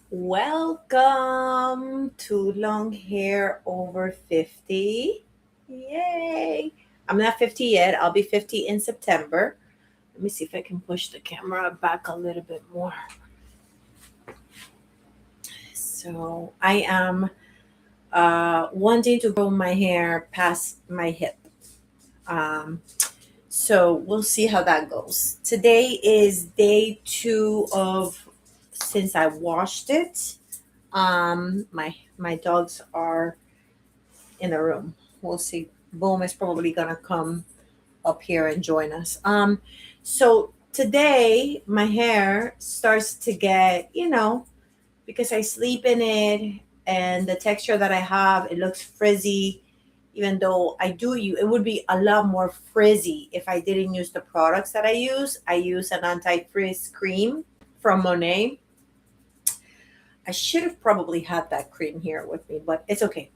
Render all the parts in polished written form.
Welcome to Long Hair Over 50. Yay! I'm not 50 yet. I'll be 50 in September. Let me see if I can push the camera back a little bit more. So I am wanting to grow my hair past my hip. Um, so we'll see how that goes. Today is day two of since I washed it. My dogs are in the room. We'll see. Boom is probably gonna come up here and join us. So today my hair starts to get, because I sleep in it and the texture that I have, it looks frizzy. Even though it would be a lot more frizzy if I didn't use the products that I use. I use an anti-frizz cream from Monet. I should have probably had that cream here with me, but it's okay.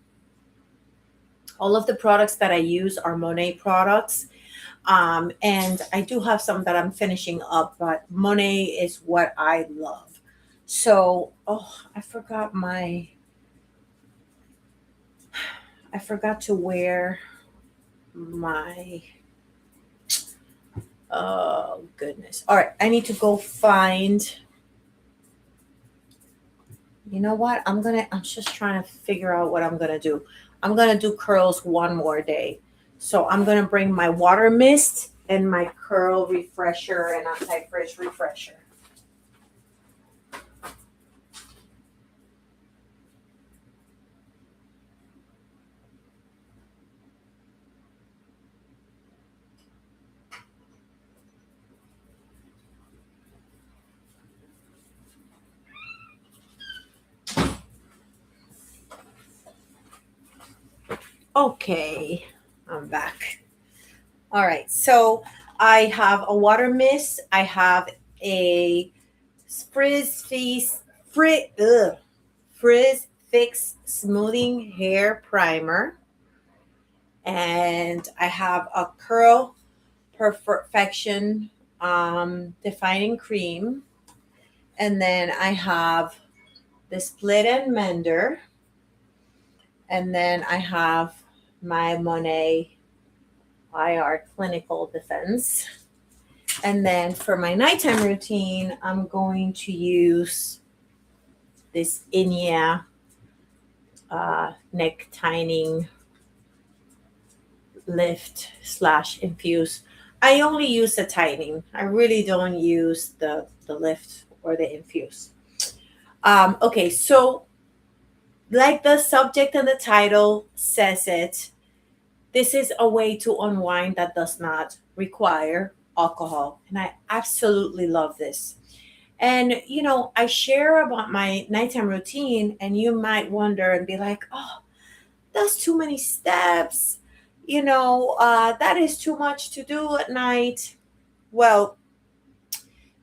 All of the products that I use are Monet products. And I do have some that I'm finishing up, but Monet is what I love. So, I forgot to wear my, oh goodness. All right, I need to go find, you know what? I'm just trying to figure out what I'm going to do. I'm going to do curls one more day. So I'm going to bring my water mist and my curl refresher and anti-frizz refresher. Okay, I'm back. All right, so I have a water mist. I have a Frizz Feast Frizz Fix Smoothing Hair Primer, and I have a Curl Perfection Defining Cream, and then I have the Split and Mender, and then I have my Monet IR Clinical Defense. And then for my nighttime routine, I'm going to use this Inia neck tightening lift slash infuse. I only use the tightening. I really don't use the lift or the infuse. Okay, so like the subject and the title says it, this is a way to unwind that does not require alcohol. And I absolutely love this. And, I share about my nighttime routine, and you might wonder and be like, oh, that's too many steps. That is too much to do at night. Well,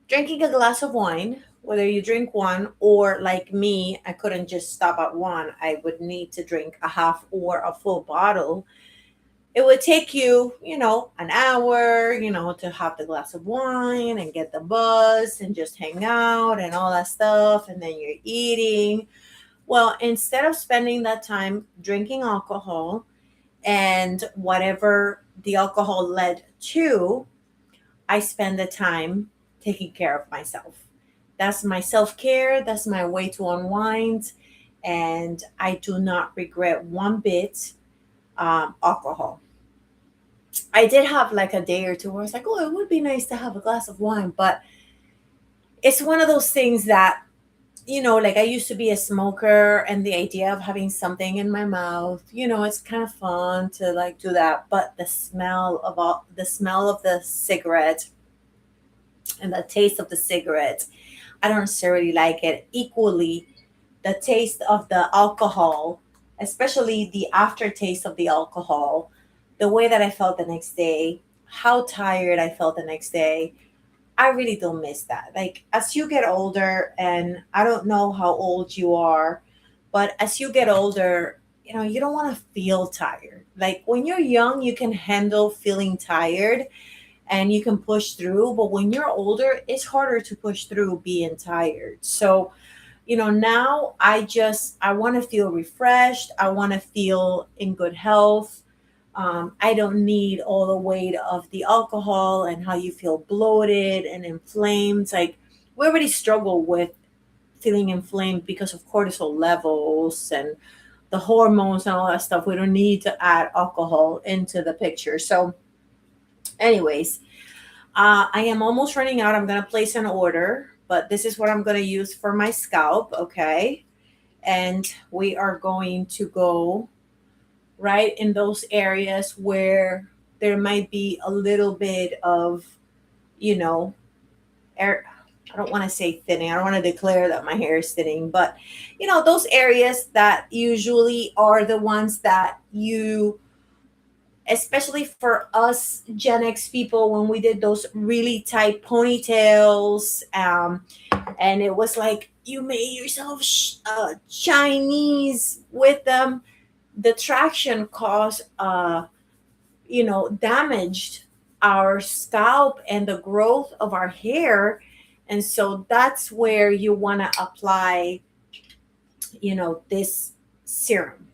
drinking a glass of wine, whether you drink one or like me, I couldn't just stop at one, I would need to drink a half or a full bottle. It would take you, an hour, to have the glass of wine and get the buzz and just hang out and all that stuff. And then you're eating. Well, instead of spending that time drinking alcohol and whatever the alcohol led to, I spend the time taking care of myself. That's my self care. That's my way to unwind. And I do not regret one bit alcohol. I did have like a day or two where I was like, oh, it would be nice to have a glass of wine. But it's one of those things that, like I used to be a smoker, and the idea of having something in my mouth, it's kind of fun to like do that. But the smell of the cigarette and the taste of the cigarette, I don't necessarily like it equally. The taste of the alcohol, especially the aftertaste of the alcohol, the way that I felt the next day, how tired I felt the next day, I really don't miss that. Like as you get older, and I don't know how old you are, but as you get older, you don't want to feel tired. Like when you're young, you can handle feeling tired and you can push through, but when you're older, it's harder to push through being tired. So, Now I want to feel refreshed. I want to feel in good health. I don't need all the weight of the alcohol and how you feel bloated and inflamed. Like, we already struggle with feeling inflamed because of cortisol levels and the hormones and all that stuff. We don't need to add alcohol into the picture. So, anyways, I am almost running out. I'm going to place an order, but this is what I'm going to use for my scalp. Okay. And we are going to go right in those areas where there might be a little bit of, you know, air. I don't want to say thinning. I don't want to declare that my hair is thinning, but those areas that usually are the ones that you, especially for us Gen X people, when we did those really tight ponytails, and it was like you made yourself Chinese with them. The traction caused, damaged our scalp and the growth of our hair. And so that's where you want to apply, this serum.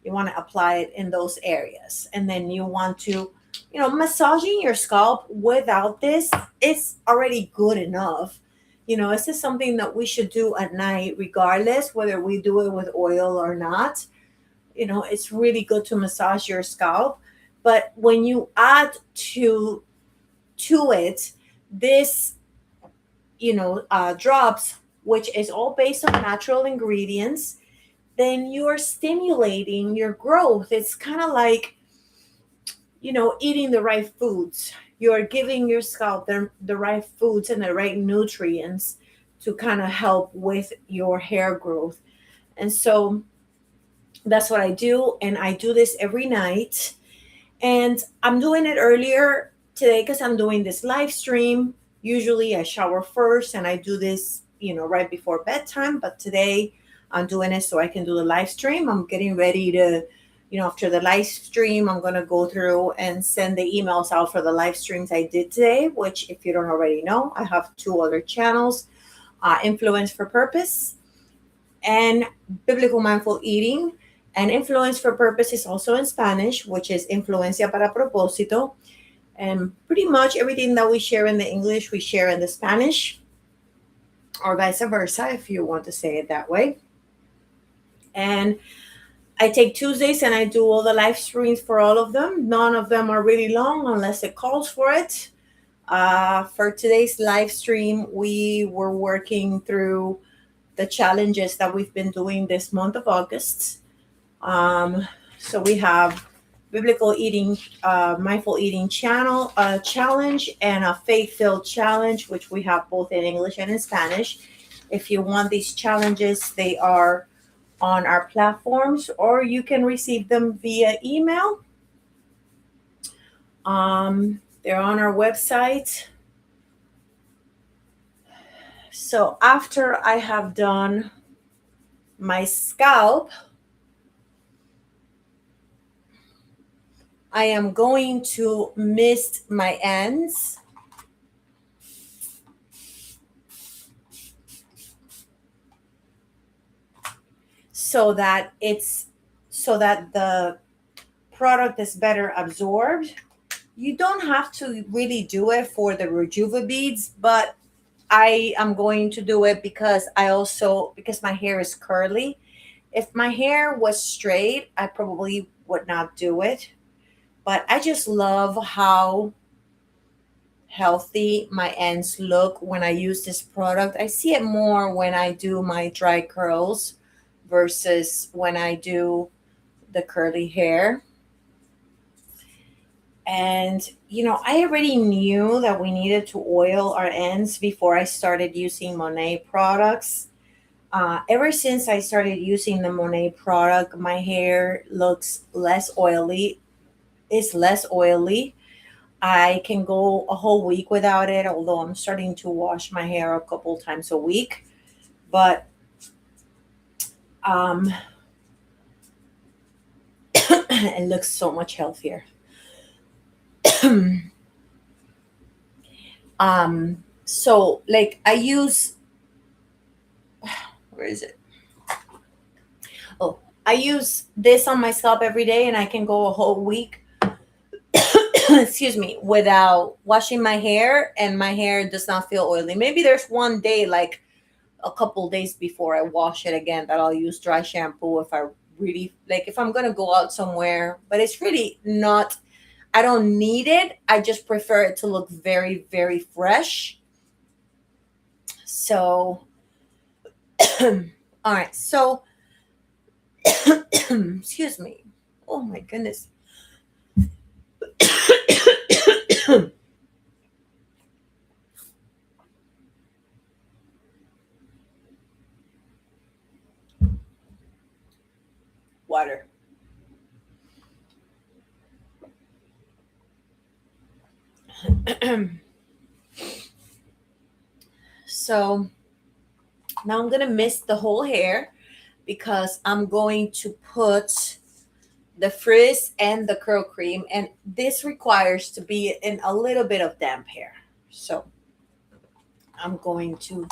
You want to apply it in those areas. And then you want to, massaging your scalp without this is already good enough. This is something that we should do at night, regardless whether we do it with oil or not. It's really good to massage your scalp. But when you add to it this, drops, which is all based on natural ingredients, then you're stimulating your growth. It's kind of like, eating the right foods. You're giving your scalp the right foods and the right nutrients to kind of help with your hair growth. And so that's what I do. And I do this every night. And I'm doing it earlier today because I'm doing this live stream. Usually I shower first and I do this, right before bedtime. But today I'm doing it so I can do the live stream. I'm getting ready to, after the live stream, I'm going to go through and send the emails out for the live streams I did today, which, if you don't already know, I have two other channels, Influence for Purpose and Biblical Mindful Eating. And Influence for Purpose is also in Spanish, which is Influencia para Propósito. And pretty much everything that we share in the English, we share in the Spanish, or vice versa, if you want to say it that way. And I take Tuesdays and I do all the live streams for all of them. None of them are really long unless it calls for it. For today's live stream, we were working through the challenges that we've been doing this month of August. So we have biblical eating, mindful eating challenge, and a faith-filled challenge, which we have both in English and in Spanish. If you want these challenges, they are on our platforms, or you can receive them via email. They're on our website. So after I have done my scalp, I am going to mist my ends. So that the product is better absorbed. You don't have to really do it for the Rejuva beads, but I am going to do it because because my hair is curly. If my hair was straight, I probably would not do it. But I just love how healthy my ends look when I use this product. I see it more when I do my dry curls versus when I do the curly hair. And, I already knew that we needed to oil our ends before I started using Monet products. Ever since I started using the Monet product, my hair looks less oily, is less oily. I can go a whole week without it, although I'm starting to wash my hair a couple times a week. But it looks so much healthier. So like I use, where is it? Oh, I use this on my scalp every day, and I can go a whole week, excuse me, without washing my hair, and my hair does not feel oily. Maybe there's one day, like a couple days before I wash it again, that I'll use dry shampoo if I really like, if I'm gonna go out somewhere. But it's really not, I don't need it. I just prefer it to look very, very fresh. So, all right. So, excuse me. Oh my goodness. Water. So now I'm gonna mist the whole hair because I'm going to put the frizz and the curl cream, and this requires to be in a little bit of damp hair. So I'm going to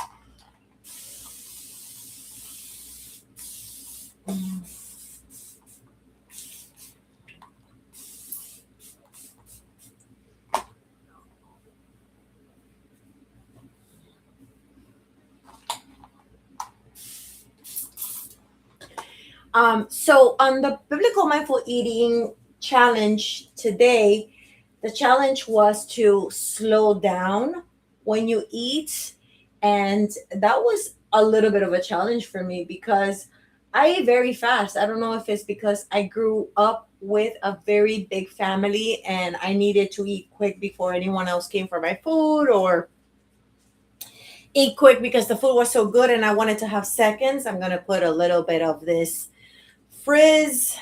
so on the biblical mindful eating challenge today, the challenge was to slow down when you eat. And that was a little bit of a challenge for me because I eat very fast. I don't know if it's because I grew up with a very big family and I needed to eat quick before anyone else came for my food, or eat quick because the food was so good and I wanted to have seconds. I'm going to put a little bit of this frizz.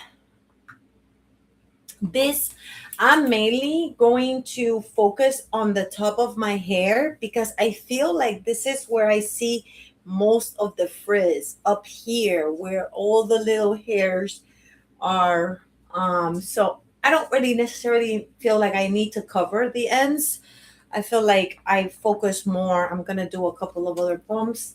This, I'm mainly going to focus on the top of my hair because I feel like this is where I see most of the frizz, up here where all the little hairs are. So I don't really necessarily feel like I need to cover the ends. I feel like I focus more. I'm gonna do a couple of other bumps.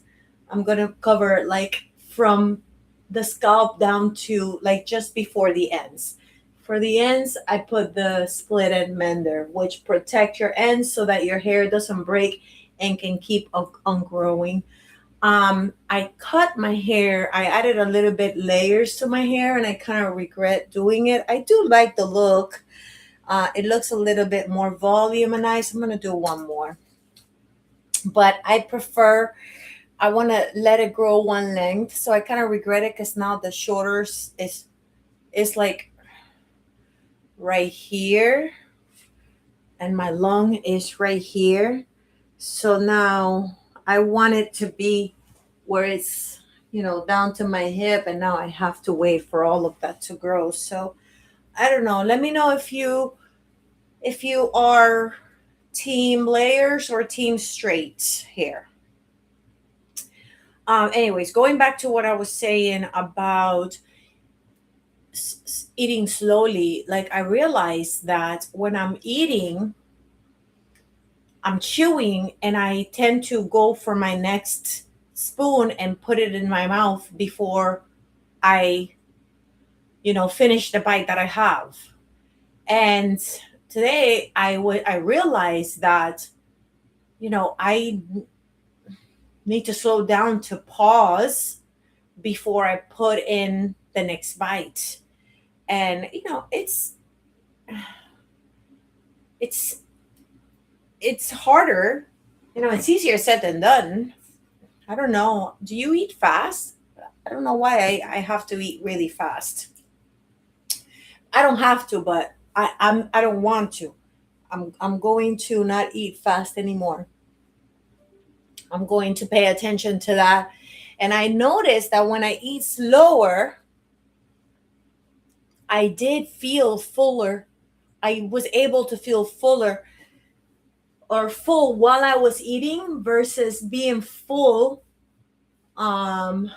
I'm gonna cover like from the scalp down to like just before the ends. For the ends, I put the split end mender, which protect your ends so that your hair doesn't break and can keep on growing. I cut my hair. I added a little bit layers to my hair, and I kind of regret doing it. I do like the look. It looks a little bit more volumized. I'm gonna do one more, but I prefer. I want to let it grow one length, so I kind of regret it because now the shorter is like right here, and my lung is right here. So now I want it to be where it's, down to my hip, and now I have to wait for all of that to grow. So I don't know. Let me know if you are team layers or team straight hair. Anyways, going back to what I was saying about eating slowly, like I realized that when I'm eating, I'm chewing, and I tend to go for my next spoon and put it in my mouth before I, finish the bite that I have. And today I realized that, I need to slow down to pause before I put in the next bite. And it's it's harder. It's easier said than done. I don't know. Do you eat fast? I don't know why I have to eat really fast. I don't have to, but I don't want to. I'm going to not eat fast anymore. I'm going to pay attention to that. And I noticed that when I eat slower, I did feel fuller. I was able to feel fuller or full while I was eating versus being full, um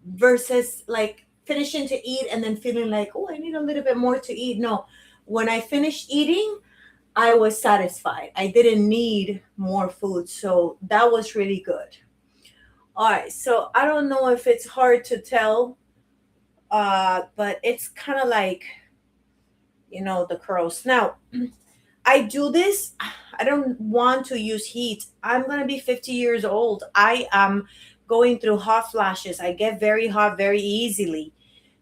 versus like finishing to eat and then feeling like, oh, I need a little bit more to eat. No, when I finished eating, I was satisfied. I didn't need more food. So that was really good. All right, so I don't know if it's hard to tell, but it's kind of like, the curls. Now, I do this. I don't want to use heat. I'm going to be 50 years old. I am going through hot flashes. I get very hot very easily.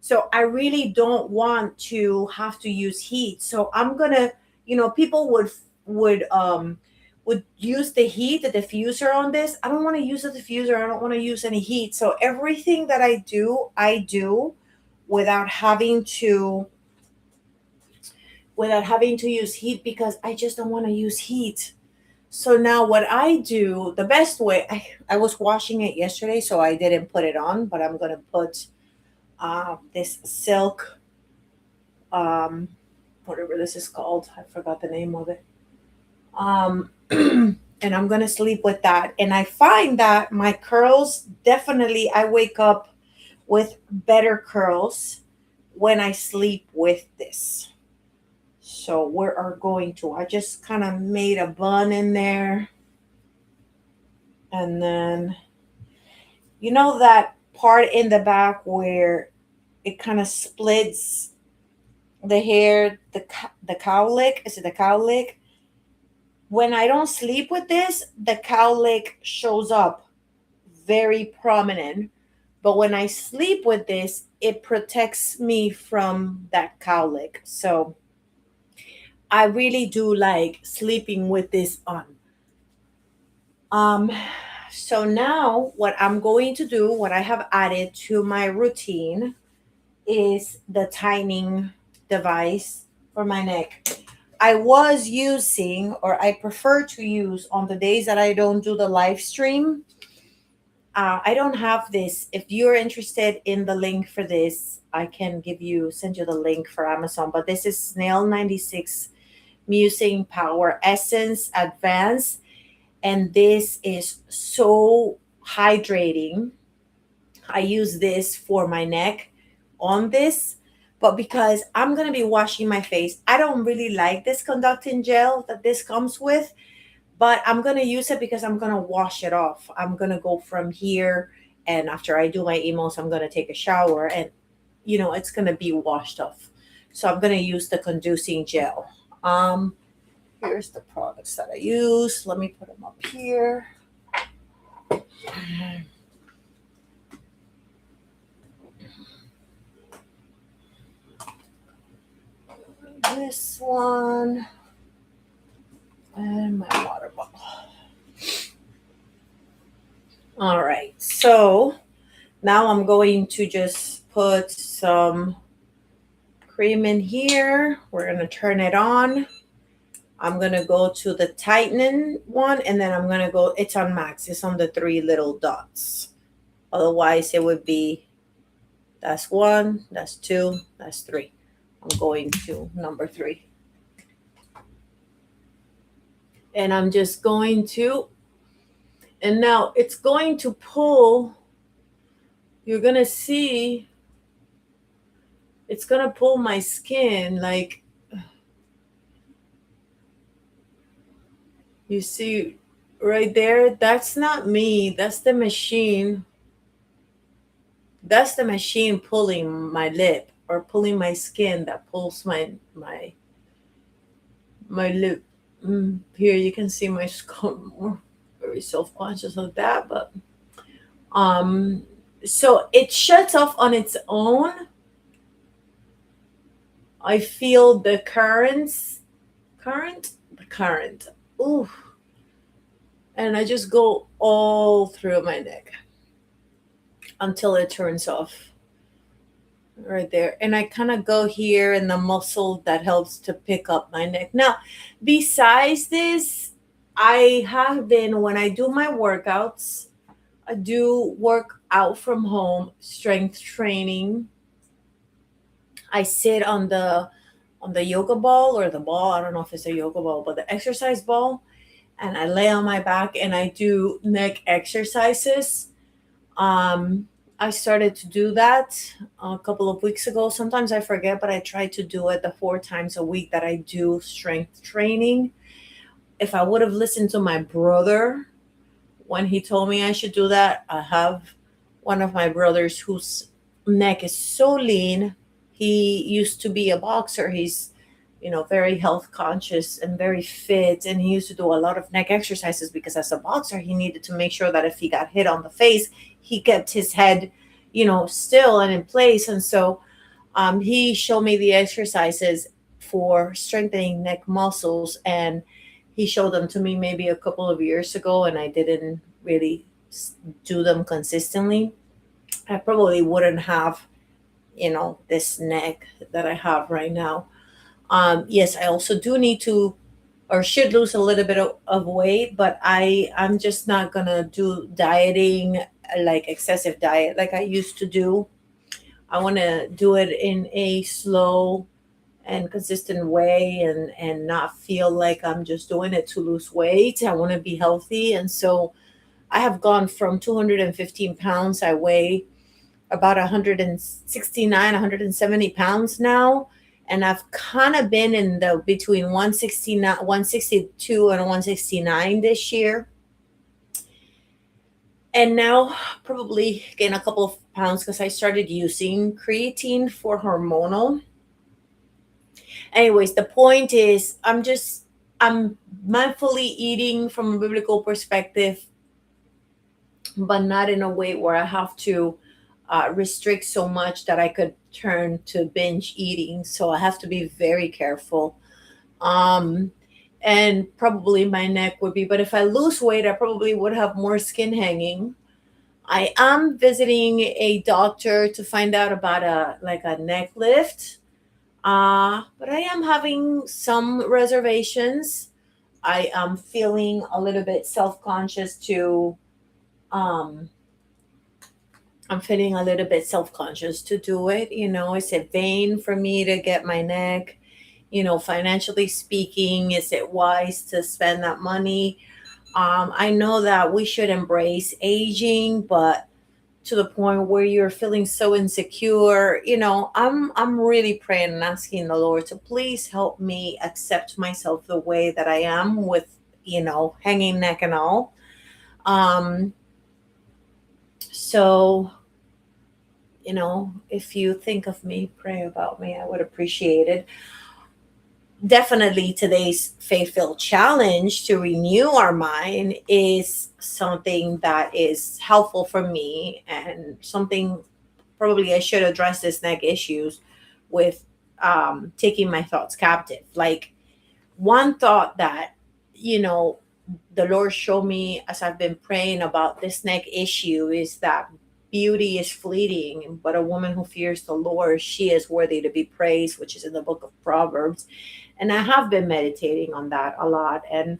So I really don't want to have to use heat. So I'm going to, people would use the heat, the diffuser on this. I don't want to use a diffuser. I don't want to use any heat. So everything that I do without having to use heat because I just don't want to use heat. So now what I do, the best way, I was washing it yesterday, so I didn't put it on, but I'm going to put this silk, um, whatever this is called. I forgot the name of it. And I'm going to sleep with that. And I find that my curls, definitely, I wake up with better curls when I sleep with this. So we are going to, I just kind of made a bun in there. And then, that part in the back where it kind of splits the hair, the cowlick. Is it the cowlick? When I don't sleep with this, the cowlick shows up very prominent. But when I sleep with this, it protects me from that cowlick. So I really do like sleeping with this on. Um, so now what I'm going to do, what I have added to my routine is the tightening device for my neck. I was using, or I prefer to use on the days that I don't do the live stream. I don't have this. If you're interested in the link for this, I can send you the link for Amazon. But this is Snail 96 Musing Power Essence Advanced, and this is so hydrating. I use this for my neck on this, but because I'm going to be washing my face, I don't really like this conducting gel that this comes with, but I'm going to use it because I'm going to wash it off. I'm going to go from here, and after I do my emos, I'm going to take a shower, and it's going to be washed off. So I'm going to use the conducing gel. Here's the products that I use. Let me put them up here. This one and my water bottle. All right, so now I'm going to just put some cream in here. We're going to turn it on. I'm going to go to the tightening one, and then I'm going to go, it's on max. It's on the 3 little dots. Otherwise, it would be, that's 1, that's 2, that's 3. I'm going to number 3. And I'm just going to, and now it's going to pull, you're going to see, it's going to pull my skin like, you see right there, that's not me, that's the machine. That's the machine pulling my lip or pulling my skin that pulls my lip. Here you can see my skin. We're very self-conscious of that, but so it shuts off on its own. I feel the current. Ooh. And I just go all through my neck until it turns off right there. And I kind of go here in the muscle that helps to pick up my neck. Now, besides this, I have been, when I do my workouts, I do work out from home, strength training. I sit on the yoga ball or the ball. I don't know if it's a yoga ball, but the exercise ball. And I lay on my back and I do neck exercises. I started to do that a couple of weeks ago. Sometimes I forget, but I try to do it the 4 times a week that I do strength training. If I would have listened to my brother when he told me I should do that. I have one of my brothers whose neck is so lean. He used to be a boxer. He's, very health conscious and very fit. And he used to do a lot of neck exercises because as a boxer, he needed to make sure that if he got hit on the face, he kept his head, still and in place. And so he showed me the exercises for strengthening neck muscles, and he showed them to me maybe a couple of years ago, and I didn't really do them consistently. I probably wouldn't have, this neck that I have right now. Yes, I also do need to or should lose a little bit of weight, but I'm just not gonna do dieting, like excessive diet like I used to do. I want to do it in a slow and consistent way, and not feel like I'm just doing it to lose weight. I want to be healthy. And so I have gone from 215 pounds. I weigh about 169, 170 pounds now. And I've kind of been in the between 169, 162 and 169 this year. And now probably gain a couple of pounds because I started using creatine for hormonal. Anyways, the point is I'm mindfully eating from a biblical perspective, but not in a way where I have to restrict so much that I could turn to binge eating. So I have to be very careful. Um, and probably my neck would be, but if I lose weight, I probably would have more skin hanging. I am visiting a doctor to find out about a neck lift. But I am having some reservations. I am feeling a little bit self-conscious to um I'm feeling a little bit self-conscious to do it. Is it vain for me to get my neck? Financially speaking, is it wise to spend that money? I know that we should embrace aging, but to the point where you're feeling so insecure, I'm really praying and asking the Lord to please help me accept myself the way that I am, with hanging neck and all. um so if you think of me, pray about me, I would appreciate it. Definitely today's faith-filled challenge to renew our mind is something that is helpful for me, and something probably I should address this next issues with, taking my thoughts captive. Like, one thought that, you know, the Lord showed me as I've been praying about this next issue is that beauty is fleeting, but a woman who fears the Lord, she is worthy to be praised, which is in the book of Proverbs. And I have been meditating on that a lot. And,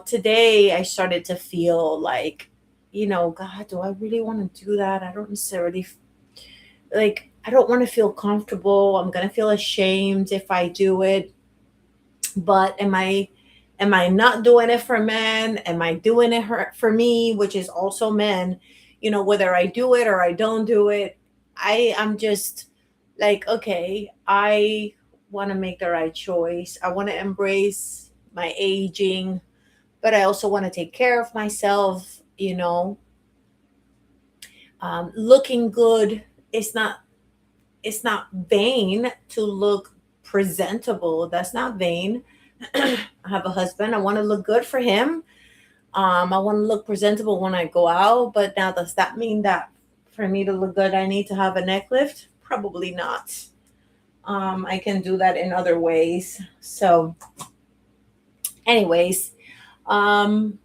today I started to feel like, God, do I really want to do that? I don't necessarily like, I don't want to feel comfortable. I'm going to feel ashamed if I do it. But am I not doing it for men? Am I doing it for me, which is also men? Whether I do it or I don't do it, I'm just like, okay, I want to make the right choice. I want to embrace my aging, but I also want to take care of myself. Looking good is not it's not vain to look presentable. That's not vain. I have a husband. I want to look good for him. I want to look presentable when I go out. But now, does that mean that for me to look good, I need to have a neck lift? Probably not. I can do that in other ways. So, anyways, um,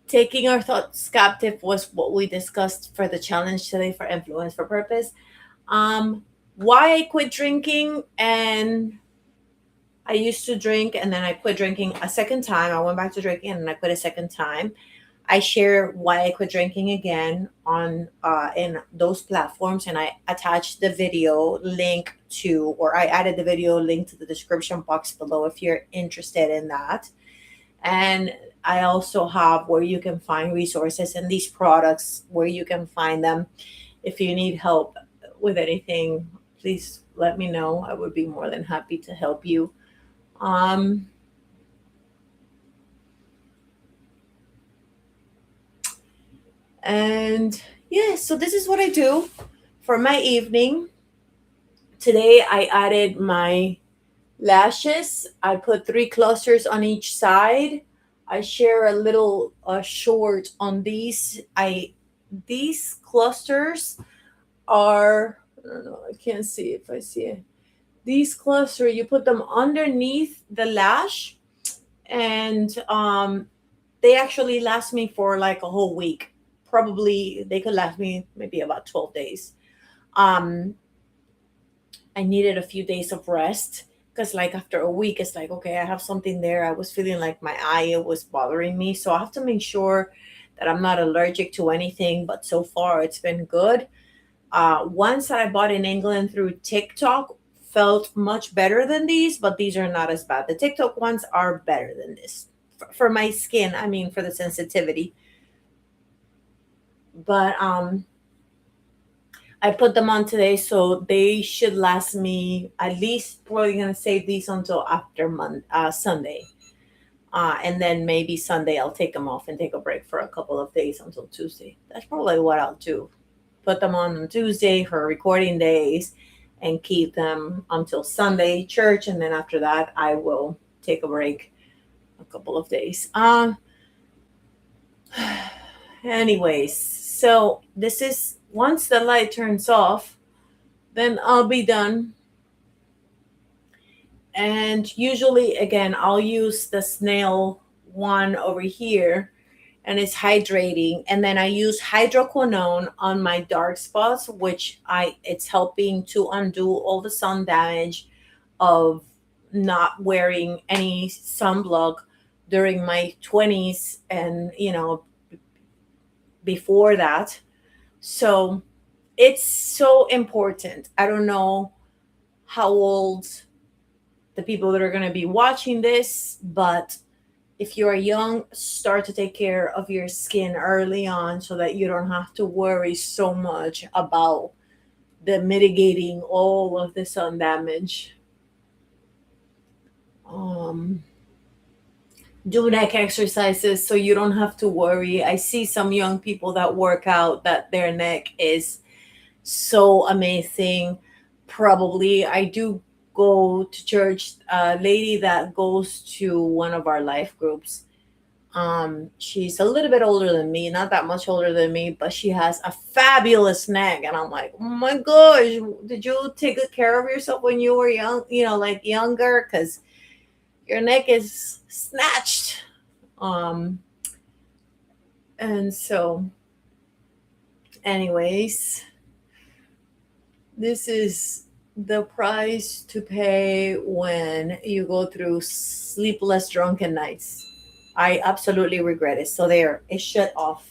taking our thoughts captive was what we discussed for the challenge today for Influence for Purpose. Why I quit drinking, and I used to drink and then I quit drinking a second time. I went back to drinking and then I quit a second time. I share why I quit drinking again on in those platforms, and I attached the video link to, or I added the video link to the description box below if you're interested in that. And I also have where you can find resources and these products, where you can find them. If you need help with anything, please let me know. I would be more than happy to help you. Um, And yeah, so this is what I do for my evening. Today I added my lashes. I put 3 clusters on each side. I share a little short on these. I These clusters are, I don't know, I can't see if I see it. These cluster, you put them underneath the lash, and they actually last me for like a whole week. Probably they could last me maybe about 12 days. Um, I needed a few days of rest because, like, after a week, it's like, okay, I have something there. I was feeling like my eye was bothering me. So I have to make sure that I'm not allergic to anything. But so far, it's been good. Ones that I bought in England through TikTok felt much better than these, but these are not as bad. The TikTok ones are better than this for my skin. I mean, for the sensitivity. But I put them on today, so they should last me at least. Probably gonna save these until after Sunday, and then maybe Sunday I'll take them off and take a break for a couple of days until Tuesday. That's probably what I'll do. Put them on Tuesday for recording days, and keep them until Sunday church, and then after that I will take a break a couple of days. Anyways, so this is once the light turns off, then I'll be done. And usually, again, I'll use the snail one over here, and it's hydrating. And then I use hydroquinone on my dark spots, which I it's helping to undo all the sun damage of not wearing any sunblock during my 20s, and before that. So it's so important. I don't know how old the people that are going to be watching this, but if you are young, start to take care of your skin early on so that you don't have to worry so much about the mitigating all of the sun damage. Um, do neck exercises so you don't have to worry. I see some young people that work out that their neck is so amazing. Probably I do go to church. A lady that goes to one of our life groups. She's a little bit older than me, not that much older than me, but she has a fabulous neck, and I'm like, oh my gosh, did you take good care of yourself when you were young? Like younger, because your neck is snatched. Um, and so, anyways, this is the price to pay when you go through sleepless drunken nights. I absolutely regret it. So there, it shut off.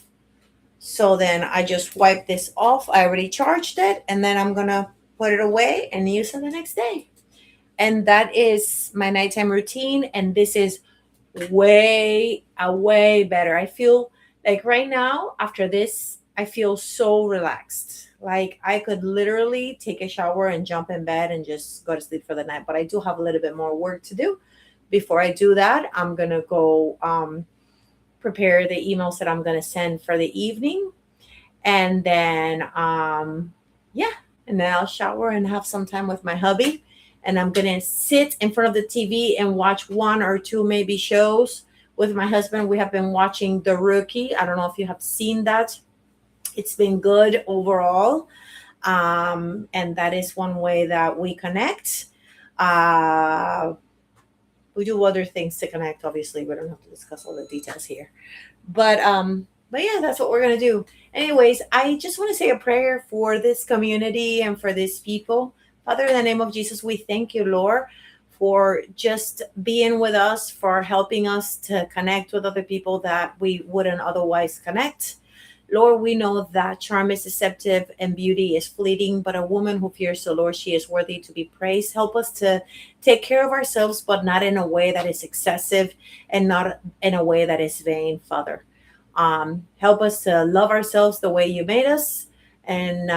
So then I just wipe this off. I already charged it, and then I'm gonna put it away and use it the next day. And that is my nighttime routine. And this is way better. I feel like right now after this, I feel so relaxed. Like I could literally take a shower and jump in bed and just go to sleep for the night. But I do have a little bit more work to do. Before I do that, I'm gonna go prepare the emails that I'm gonna send for the evening, and then yeah, and then I'll shower and have some time with my hubby, and I'm gonna sit in front of the TV and watch one or two maybe shows with my husband. We have been watching The Rookie. I don't know if you have seen that. It's been good overall, and that is one way that we connect. uh we do other things to connect. Obviously, we don't have to discuss all the details here, but yeah, that's what we're gonna do. Anyways, I just want to say a prayer for this community and for these people. Father, in the name of Jesus, we thank you, Lord, for just being with us, for helping us to connect with other people that we wouldn't otherwise connect. Lord, we know that charm is deceptive and beauty is fleeting, but a woman who fears the Lord, she is worthy to be praised. Help us to take care of ourselves, but not in a way that is excessive and not in a way that is vain, Father. Help us to love ourselves the way you made us, and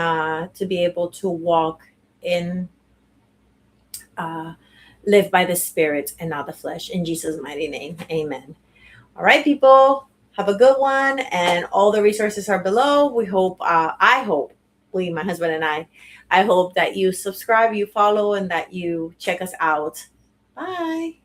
to be able to walk in, uh, live by the Spirit and not the flesh. In Jesus' mighty name, amen. All right, people. Have a good one, and all the resources are below. We hope, I hope, my husband and I hope that you subscribe, you follow, and that you check us out. Bye.